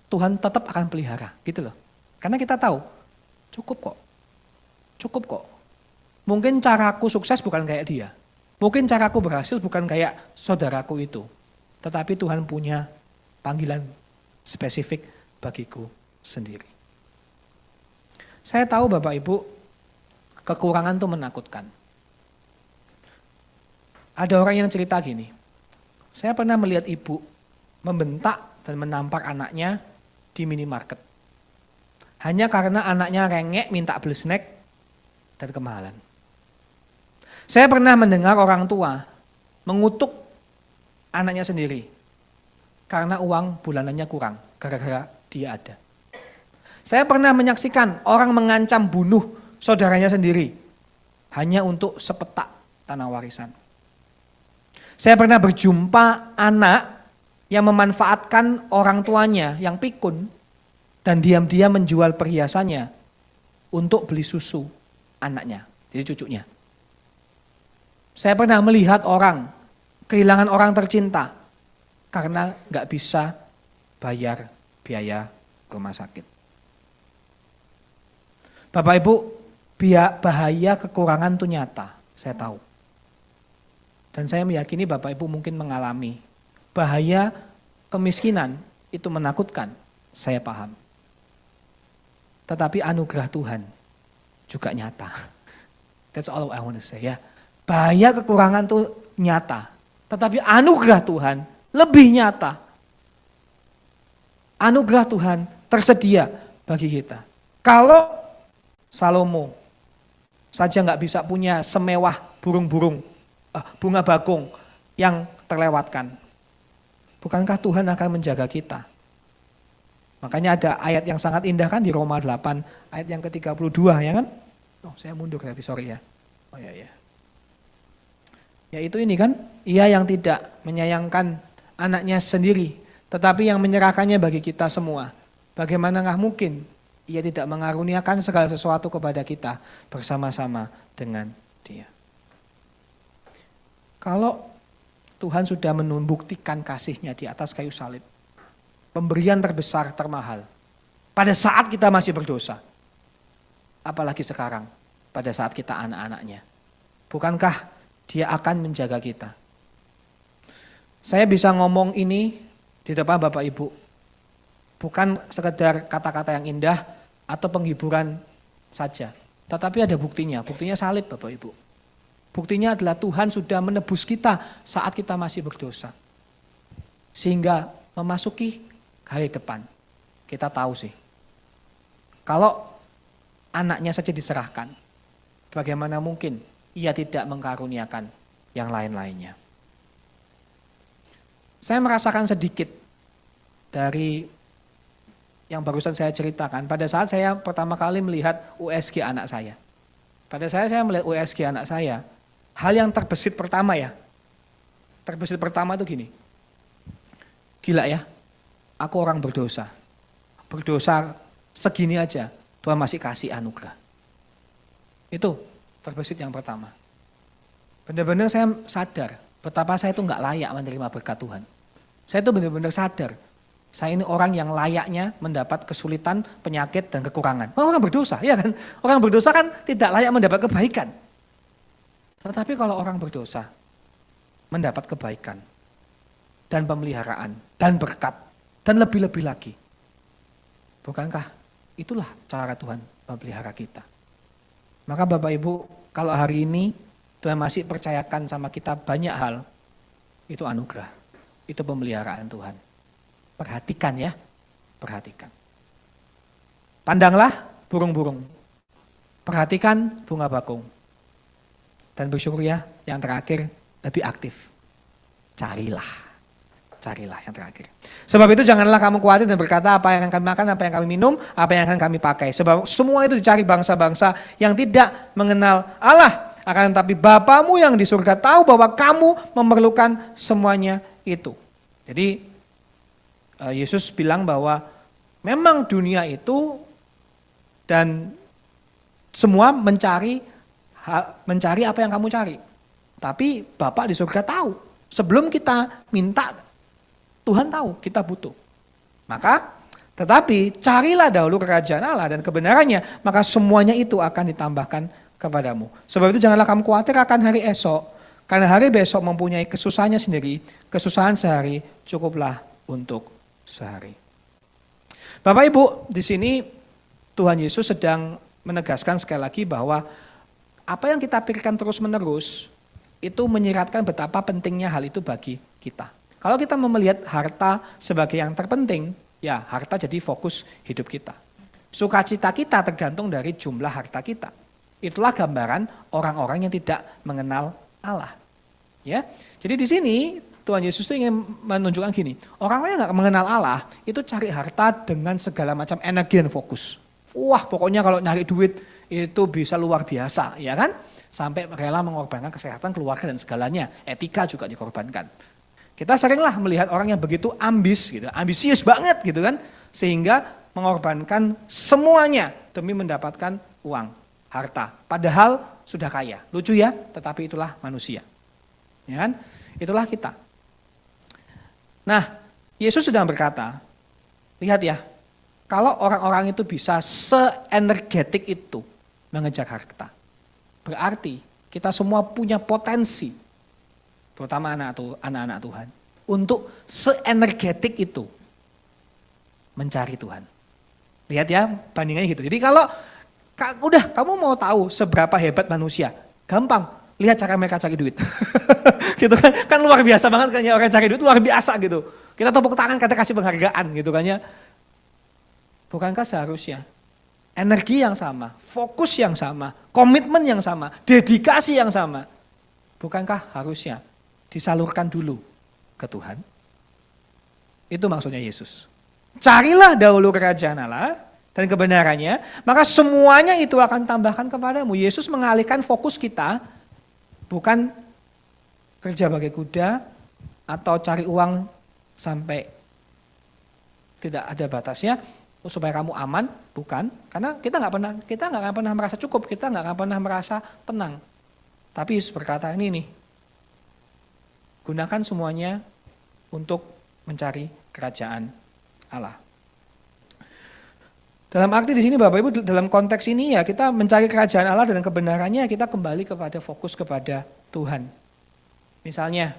Tuhan tetap akan pelihara, gitu loh. Karena kita tahu, cukup kok. Mungkin caraku sukses bukan kayak dia. Mungkin caraku berhasil bukan kayak saudaraku itu. Tetapi Tuhan punya panggilan spesifik bagiku sendiri. Saya tahu Bapak Ibu, kekurangan itu menakutkan. Ada orang yang cerita gini, saya pernah melihat ibu membentak dan menampar anaknya di minimarket. Hanya karena anaknya rengek minta beli snack dan kemahalan. Saya pernah mendengar orang tua mengutuk anaknya sendiri karena uang bulanannya kurang, gara-gara dia ada. Saya pernah menyaksikan orang mengancam bunuh saudaranya sendiri hanya untuk sepetak tanah warisan. Saya pernah berjumpa anak yang memanfaatkan orang tuanya yang pikun dan diam-diam menjual perhiasannya untuk beli susu anaknya, jadi cucunya. Saya pernah melihat orang kehilangan orang tercinta karena nggak bisa bayar biaya rumah sakit. Bapak Ibu, bahaya kekurangan itu nyata, saya tahu. Dan saya meyakini Bapak Ibu mungkin mengalami. Bahaya kemiskinan itu menakutkan, saya paham. Tetapi anugerah Tuhan juga nyata. That's all I want to say ya. Bahaya kekurangan itu nyata. Tetapi anugerah Tuhan lebih nyata. Anugerah Tuhan tersedia bagi kita. Kalau Salomo saja nggak bisa punya semewah bunga bakung yang terlewatkan. Bukankah Tuhan akan menjaga kita? Makanya ada ayat yang sangat indah kan di Roma 8 ayat yang ke-32 ya kan? Oh saya mundur tapi sorry ya. Oh ya. Ya itu ini kan, ia yang tidak menyayangkan anaknya sendiri, tetapi yang menyerahkannya bagi kita semua. Bagaimanakah mungkin ia tidak mengaruniakan segala sesuatu kepada kita bersama-sama dengan dia. Kalau Tuhan sudah membuktikan kasih-Nya di atas kayu salib, pemberian terbesar, termahal, pada saat kita masih berdosa, apalagi sekarang, pada saat kita anak-anaknya. Bukankah Dia akan menjaga kita? Saya bisa ngomong ini di depan Bapak Ibu, bukan sekedar kata-kata yang indah atau penghiburan saja, tetapi ada buktinya salib Bapak Ibu. Buktinya adalah Tuhan sudah menebus kita saat kita masih berdosa. Sehingga memasuki hari depan, kita tahu sih, kalau anaknya saja diserahkan, bagaimana mungkin ia tidak mengkaruniakan yang lain-lainnya. Saya merasakan sedikit dari yang barusan saya ceritakan pada saat saya pertama kali melihat USG anak saya. Pada saya melihat USG anak saya, hal yang terbesit pertama itu gini, gila ya, aku orang berdosa segini aja, Tuhan masih kasih anugerah. Itu terbesit yang pertama. Benar-benar saya sadar betapa saya itu nggak layak menerima berkat Tuhan. Saya itu benar-benar sadar, saya ini orang yang layaknya mendapat kesulitan, penyakit, dan kekurangan. Orang berdosa, ya kan? Orang berdosa kan tidak layak mendapat kebaikan. Tetapi kalau orang berdosa, mendapat kebaikan, dan pemeliharaan, dan berkat, dan lebih-lebih lagi. Bukankah itulah cara Tuhan memelihara kita? Maka Bapak Ibu, kalau hari ini Tuhan masih percayakan sama kita banyak hal, itu anugerah, itu pemeliharaan Tuhan. Perhatikan ya, perhatikan. Pandanglah burung-burung, perhatikan bunga bakung. Dan bersyukur ya, yang terakhir lebih aktif. Carilah yang terakhir. Sebab itu janganlah kamu khawatir dan berkata apa yang akan kami makan, apa yang kami minum, apa yang akan kami pakai. Sebab semua itu dicari bangsa-bangsa yang tidak mengenal Allah. Akan tetapi Bapamu yang di surga tahu bahwa kamu memerlukan semuanya itu. Jadi Yesus bilang bahwa memang dunia itu dan semua mencari apa yang kamu cari. Tapi Bapa di surga tahu. Sebelum kita minta, Tuhan tahu kita butuh. Tetapi carilah dahulu kerajaan Allah dan kebenarannya, maka semuanya itu akan ditambahkan kepadamu. Sebab itu janganlah kamu khawatir akan hari esok, karena hari besok mempunyai kesusahannya sendiri, kesusahan sehari cukuplah untuk sehari. Bapak Ibu, di sini Tuhan Yesus sedang menegaskan sekali lagi bahwa apa yang kita pikirkan terus-menerus itu menyiratkan betapa pentingnya hal itu bagi kita. Kalau kita melihat harta sebagai yang terpenting, ya harta jadi fokus hidup kita. Sukacita kita tergantung dari jumlah harta kita. Itulah gambaran orang-orang yang tidak mengenal Allah. Ya, jadi di sini Tuhan Yesus itu ingin menunjukkan gini, orang-orang yang nggak mengenal Allah itu cari harta dengan segala macam energi dan fokus. Wah, pokoknya kalau nyari duit itu bisa luar biasa, ya kan? Sampai rela mengorbankan kesehatan, keluarga dan segalanya. Etika juga dikorbankan. Kita seringlah melihat orang yang begitu ambisius banget gitu kan, sehingga mengorbankan semuanya demi mendapatkan uang, harta. Padahal sudah kaya. Lucu ya, tetapi itulah manusia. Ya kan? Itulah kita. Nah, Yesus sedang berkata, lihat ya, kalau orang-orang itu bisa se-energetik itu mengejar harta, berarti kita semua punya potensi, terutama anak-anak Tuhan, untuk se-energetik itu mencari Tuhan. Lihat ya, bandingannya gitu. Jadi kalau udah kamu mau tahu seberapa hebat manusia, gampang, lihat cara mereka cari duit. Gitu kan luar biasa banget kan ya, orang cari duit luar biasa gitu. Kita tepuk tangan, kita kasih penghargaan gitu kan ya. Bukankah seharusnya energi yang sama, fokus yang sama, komitmen yang sama, dedikasi yang sama, bukankah harusnya disalurkan dulu ke Tuhan? Itu maksudnya Yesus. Carilah dahulu kerajaan Allah dan kebenarannya, maka semuanya itu akan tambahkan kepadamu. Yesus mengalihkan fokus kita, bukan kerja bagai kuda atau cari uang sampai tidak ada batasnya, supaya kamu aman, bukan? Karena kita nggak akan pernah merasa cukup, kita nggak akan pernah merasa tenang. Tapi Yesus berkata ini nih, gunakan semuanya untuk mencari kerajaan Allah. Dalam arti di sini Bapak Ibu, dalam konteks ini ya kita mencari kerajaan Allah dan kebenarannya, kita kembali kepada fokus kepada Tuhan. Misalnya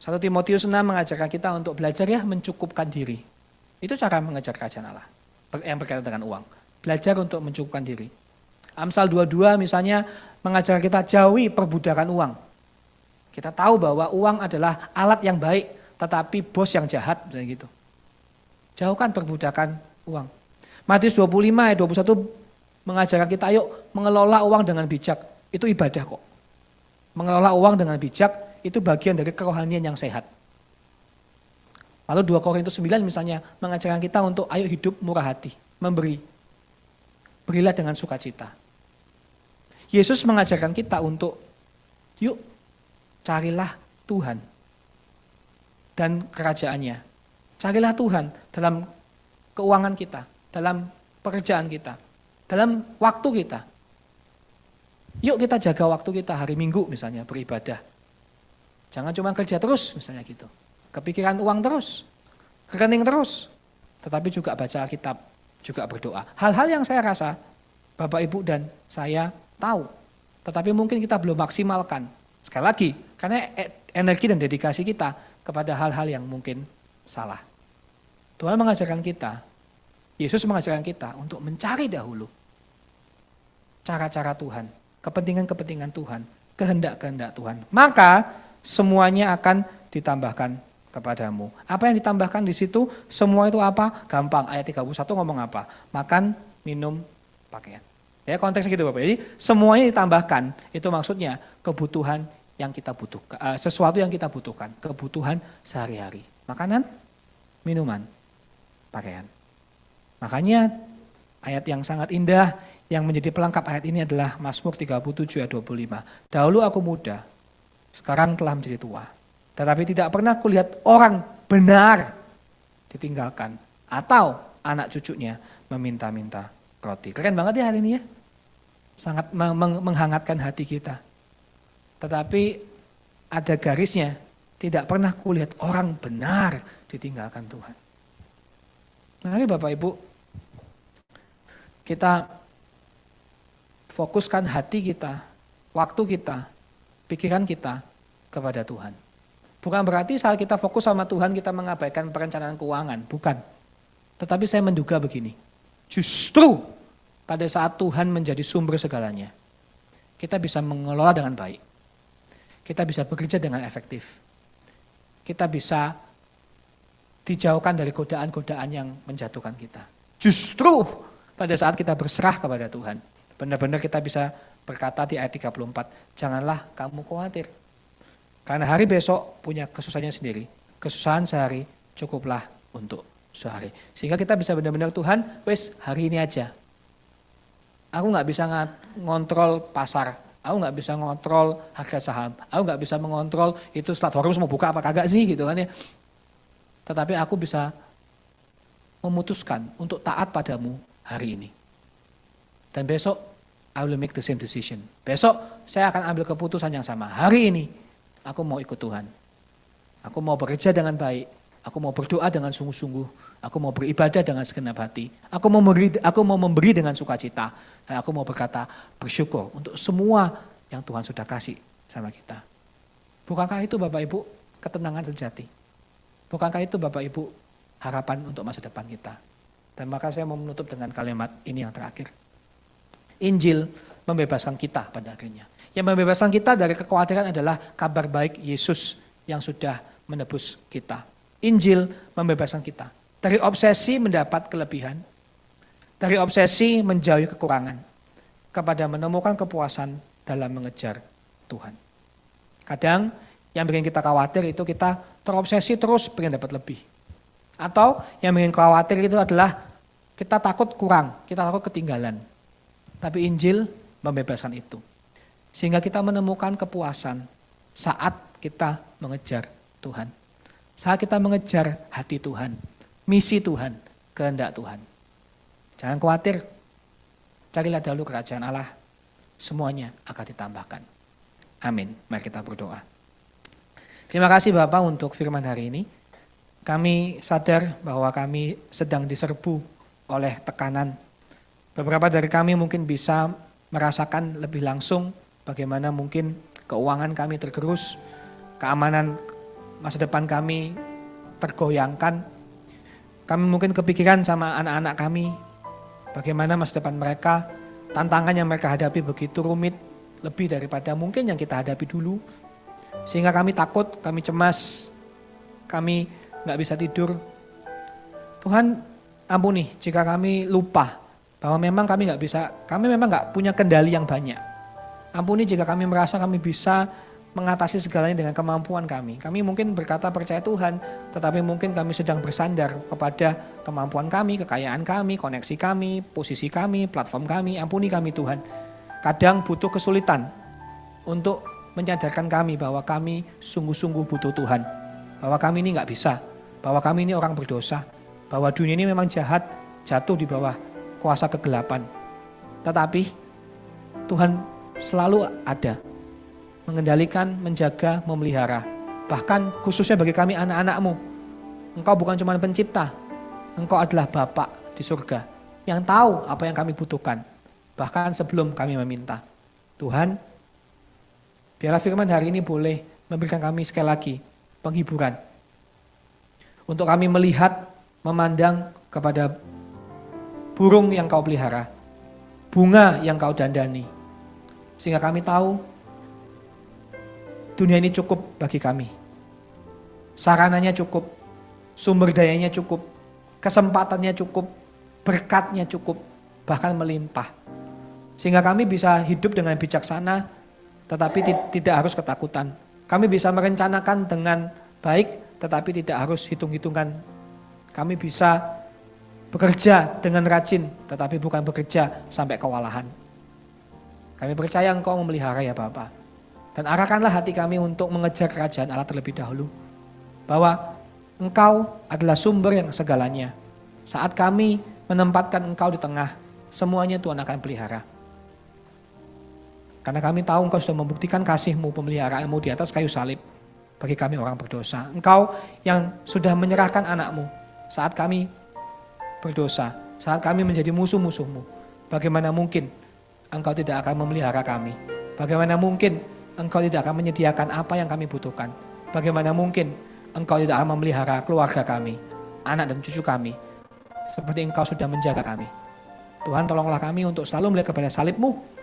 1 Timotius 6 mengajarkan kita untuk belajar ya mencukupkan diri. Itu cara mengejar kerajaan Allah yang berkaitan dengan uang. Belajar untuk mencukupkan diri. Amsal 22 misalnya mengajarkan kita jauhi perbudakan uang. Kita tahu bahwa uang adalah alat yang baik, tetapi bos yang jahat, misalnya gitu. Jauhkan perbudakan uang. Matius 25 ayat 21 mengajarkan kita ayo mengelola uang dengan bijak. Itu ibadah kok. Mengelola uang dengan bijak itu bagian dari kerohanian yang sehat. Lalu 2 Korintus 9 misalnya mengajarkan kita untuk ayo hidup murah hati, memberi. Berilah dengan sukacita. Yesus mengajarkan kita untuk yuk carilah Tuhan dan kerajaannya. Carilah Tuhan dalam keuangan kita, dalam pekerjaan kita, dalam waktu kita. Yuk kita jaga waktu kita hari Minggu misalnya beribadah. Jangan cuma kerja terus misalnya gitu. Kepikiran uang terus, rekening terus, tetapi juga baca Alkitab, juga berdoa. Hal-hal yang saya rasa Bapak Ibu dan saya tahu tetapi mungkin kita belum maksimalkan. Sekali lagi, karena energi dan dedikasi kita kepada hal-hal yang mungkin salah. Tuhan mengajarkan kita, Yesus mengajarkan kita untuk mencari dahulu cara-cara Tuhan, kepentingan-kepentingan Tuhan, kehendak-kehendak Tuhan. Maka semuanya akan ditambahkan kepadamu. Apa yang ditambahkan di situ? Semua itu apa? Gampang. Ayat 31 ngomong apa? Makan, minum, pakaian. Ya, konteksnya gitu Bapak. Jadi semuanya ditambahkan. Itu maksudnya kebutuhan yang kita butuhkan, sesuatu yang kita butuhkan, kebutuhan sehari-hari. Makanan, minuman, pakaian. Makanya ayat yang sangat indah yang menjadi pelengkap ayat ini adalah Mazmur 37 ayat 25. Dahulu aku muda, sekarang telah menjadi tua. Tetapi tidak pernah kulihat orang benar ditinggalkan atau anak cucunya meminta-minta roti. Keren banget ya hari ini ya. Sangat menghangatkan hati kita. Tetapi ada garisnya, tidak pernah kulihat orang benar ditinggalkan Tuhan. Mari Bapak Ibu, kita fokuskan hati kita, waktu kita, pikiran kita kepada Tuhan. Bukan berarti saat kita fokus sama Tuhan kita mengabaikan perencanaan keuangan, bukan. Tetapi saya menduga begini, justru pada saat Tuhan menjadi sumber segalanya, kita bisa mengelola dengan baik. Kita bisa bekerja dengan efektif. Kita bisa dijauhkan dari godaan-godaan yang menjatuhkan kita. Justru pada saat kita berserah kepada Tuhan, benar-benar kita bisa berkata di ayat 34, janganlah kamu khawatir. Karena hari besok punya kesusahannya sendiri. Kesusahan sehari cukuplah untuk sehari. Sehingga kita bisa benar-benar Tuhan, wes hari ini aja. Aku gak bisa ngontrol pasar. Aku gak bisa ngontrol harga saham. Aku gak bisa mengontrol itu Stadhorum mau buka apa kagak sih gitu kan ya. Tetapi aku bisa memutuskan untuk taat padamu hari ini. Dan besok I will make the same decision. Besok saya akan ambil keputusan yang sama. Hari ini aku mau ikut Tuhan. Aku mau bekerja dengan baik. Aku mau berdoa dengan sungguh-sungguh. Aku mau beribadah dengan segenap hati. Aku mau memberi dengan sukacita. Dan aku mau berkata bersyukur untuk semua yang Tuhan sudah kasih sama kita. Bukankah itu Bapak Ibu ketenangan sejati? Bukankah itu Bapak Ibu harapan untuk masa depan kita? Dan maka saya mau menutup dengan kalimat ini yang terakhir. Injil membebaskan kita pada akhirnya. Yang membebaskan kita dari kekhawatiran adalah kabar baik Yesus yang sudah menebus kita. Injil membebaskan kita dari obsesi mendapat kelebihan, dari obsesi menjauhi kekurangan, kepada menemukan kepuasan dalam mengejar Tuhan. Kadang yang bikin kita khawatir itu kita terobsesi terus pengen dapat lebih. Atau yang bikin khawatir itu adalah kita takut kurang, kita takut ketinggalan. Tapi Injil membebaskan itu. Sehingga kita menemukan kepuasan saat kita mengejar Tuhan. Saat kita mengejar hati Tuhan, misi Tuhan, kehendak Tuhan. Jangan khawatir, carilah dahulu kerajaan Allah, semuanya akan ditambahkan. Amin. Mari kita berdoa. Terima kasih Bapak untuk firman hari ini. Kami sadar bahwa kami sedang diserbu oleh tekanan. Beberapa dari kami mungkin bisa merasakan lebih langsung bagaimana mungkin keuangan kami tergerus, keamanan masa depan kami tergoyangkan. Kami mungkin kepikiran sama anak-anak kami, bagaimana masa depan mereka, tantangan yang mereka hadapi begitu rumit, lebih daripada mungkin yang kita hadapi dulu. Sehingga kami takut, kami cemas, kami gak bisa tidur. Tuhan ampuni jika kami lupa bahwa memang kami memang gak punya kendali yang banyak. Ampuni jika kami merasa kami bisa mengatasi segalanya dengan kemampuan kami. Kami mungkin berkata percaya Tuhan, tetapi mungkin kami sedang bersandar kepada kemampuan kami, kekayaan kami, koneksi kami, posisi kami, platform kami. Ampuni kami Tuhan. Kadang butuh kesulitan untuk menyadarkan kami bahwa kami sungguh-sungguh butuh Tuhan. Bahwa kami ini gak bisa, bahwa kami ini orang berdosa, bahwa dunia ini memang jahat, jatuh di bawah kuasa kegelapan. Tetapi Tuhan selalu ada, mengendalikan, menjaga, memelihara. Bahkan khususnya bagi kami anak-anak-Mu. Engkau bukan cuma pencipta, Engkau adalah Bapa di surga yang tahu apa yang kami butuhkan, bahkan sebelum kami meminta. Tuhan, biarlah firman hari ini boleh memberikan kami sekali lagi penghiburan. Untuk kami melihat, memandang kepada burung yang kau pelihara, bunga yang kau dandani. Sehingga kami tahu dunia ini cukup bagi kami. Sarananya cukup, sumber dayanya cukup, kesempatannya cukup, berkatnya cukup, bahkan melimpah. Sehingga kami bisa hidup dengan bijaksana, tetapi tidak harus ketakutan. Kami bisa merencanakan dengan baik, tetapi tidak harus hitung-hitungan. Kami bisa bekerja dengan rajin, tetapi bukan bekerja sampai kewalahan. Kami percaya Engkau memelihara ya Bapa. Dan arahkanlah hati kami untuk mengejar kerajaan Allah terlebih dahulu. Bahwa Engkau adalah sumber yang segalanya. Saat kami menempatkan Engkau di tengah, semuanya Tuhan akan pelihara. Karena kami tahu Engkau sudah membuktikan kasih-Mu, pemeliharaanmu di atas kayu salib bagi kami orang berdosa. Engkau yang sudah menyerahkan anak-Mu saat kami berdosa, saat kami menjadi musuh-musuh-Mu. Bagaimana mungkin Engkau tidak akan memelihara kami? Bagaimana mungkin Engkau tidak akan menyediakan apa yang kami butuhkan? Bagaimana mungkin Engkau tidak akan memelihara keluarga kami, anak dan cucu kami, seperti Engkau sudah menjaga kami? Tuhan, tolonglah kami untuk selalu melihat kepada salib-Mu,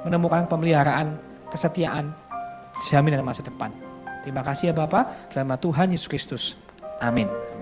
menemukan pemeliharaan, kesetiaan, jaminan masa depan. Terima kasih ya Bapa, dalam nama Tuhan Yesus Kristus. Amin.